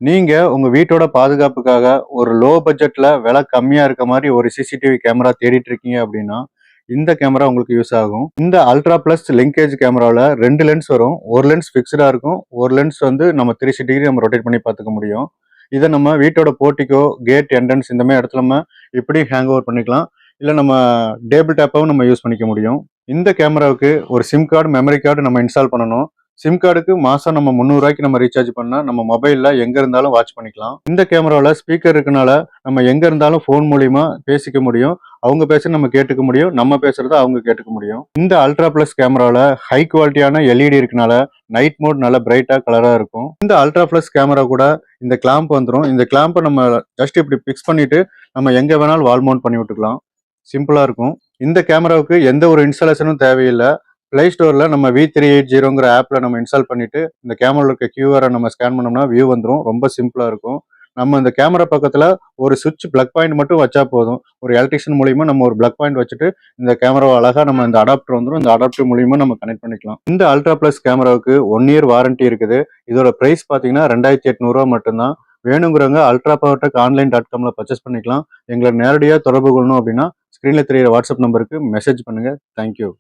நீங்க உங்க வீட்டோட பாதுகாப்புக்காக ஒரு லோ பட்ஜெட்ல விலை கம்மியா இருக்க மாதிரி ஒரு சிசிடிவி கேமரா தேடிட்டு இருக்கீங்க அப்படின்னா இந்த கேமரா உங்களுக்கு யூஸ் ஆகும். இந்த அல்ட்ரா பிளஸ் லிங்கேஜ் கேமராவில் 2 லென்ஸ் வரும். ஒரு லென்ஸ் ஃபிக்ஸ்டா இருக்கும், ஒரு லென்ஸ் வந்து நம்ம 360 நம்ம ரொட்டேட் பண்ணி பார்த்துக்க முடியும். இதை நம்ம வீட்டோட போர்ட்டிக்கோ, கேட் என்ட்ரன்ஸ் இந்த மாதிரி இடத்துல நம்ம இப்படி ஹேங் ஓவர் பண்ணிக்கலாம். இல்லை நம்ம டேபிள் டேப்பாகவும் நம்ம யூஸ் பண்ணிக்க முடியும். இந்த கேமராவுக்கு ஒரு சிம் கார்டு, மெமரி கார்டு நம்ம இன்ஸ்டால் பண்ணணும். சிம் கார்டுக்கு மாசம் நம்ம 300 ரூபாய்க்கு நம்ம ரீசார்ஜ் பண்ணா நம்ம மொபைல்ல எங்க இருந்தாலும் வாட்ச் பண்ணிக்கலாம். இந்த கேமராவில் ஸ்பீக்கர் இருக்கனால நம்ம எங்க இருந்தாலும் ஃபோன் மூலியமா பேசிக்க முடியும். அவங்க பேசுறது நம்ம கேட்டுக்க முடியும், நம்ம பேசுறத அவங்க கேட்டுக்க முடியும். இந்த அல்ட்ரா பிளஸ் கேமராவில் ஹை குவாலிட்டியான எல்இடி இருக்கனால நைட் மோட் நல்ல பிரைட்டா கலரா இருக்கும். இந்த அல்ட்ரா பிளஸ் கேமரா கூட இந்த கிளாம்ப் வந்துடும். இந்த கிளாம்பை நம்ம ஜஸ்ட் இப்படி பிக்ஸ் பண்ணிட்டு நம்ம எங்க வேணாலும் வால் மவுண்ட் பண்ணி விட்டுக்கலாம். சிம்பிளா இருக்கும். இந்த கேமராவுக்கு எந்த ஒரு இன்ஸ்டாலேஷனும் தேவையில்லை. பிளே ஸ்டோரில் நம்ம V380ங்கிற ஆப்பில் நம்ம இன்ஸ்டால் பண்ணிவிட்டு இந்த கேமராவில் இருக்க கியூஆரை நம்ம ஸ்கேன் பண்ணோம்னா வியூ வந்துடும். ரொம்ப சிம்பிளாக இருக்கும். நம்ம இந்த கேமரா பக்கத்தில் ஒரு சுவிட்ச் பிளக் பாயிண்ட் மட்டும் வச்சா போதும். ஒரு எலக்ட்ரிஷியன் மூலியமாக நம்ம ஒரு பிளக் பாயிண்ட் வச்சுட்டு இந்த கேமராவை அழகாக நம்ம இந்த அடாப்டர் வந்துடும். இந்த அடாப்டர் மூலியமாக நம்ம கனெக்ட் பண்ணிக்கலாம். இந்த அல்ட்ரா பிளஸ் கேமராவுக்கு 1 இயர் வாரண்டி இருக்குது. இதோட ப்ரைஸ் பார்த்தீங்கன்னா 2800 மட்டும்தான். வேணுங்கிறவங்க ultrapowertech online.comல பர்ச்சேஸ் பண்ணிக்கலாம். எங்களை நேரடியாக தொடர்பு கொள்ளணும் அப்படின்னா ஸ்க்ரீனில் தெரியிற வாட்ஸ்அப் நம்பருக்கு மெசேஜ் பண்ணுங்கள். தேங்க்யூ.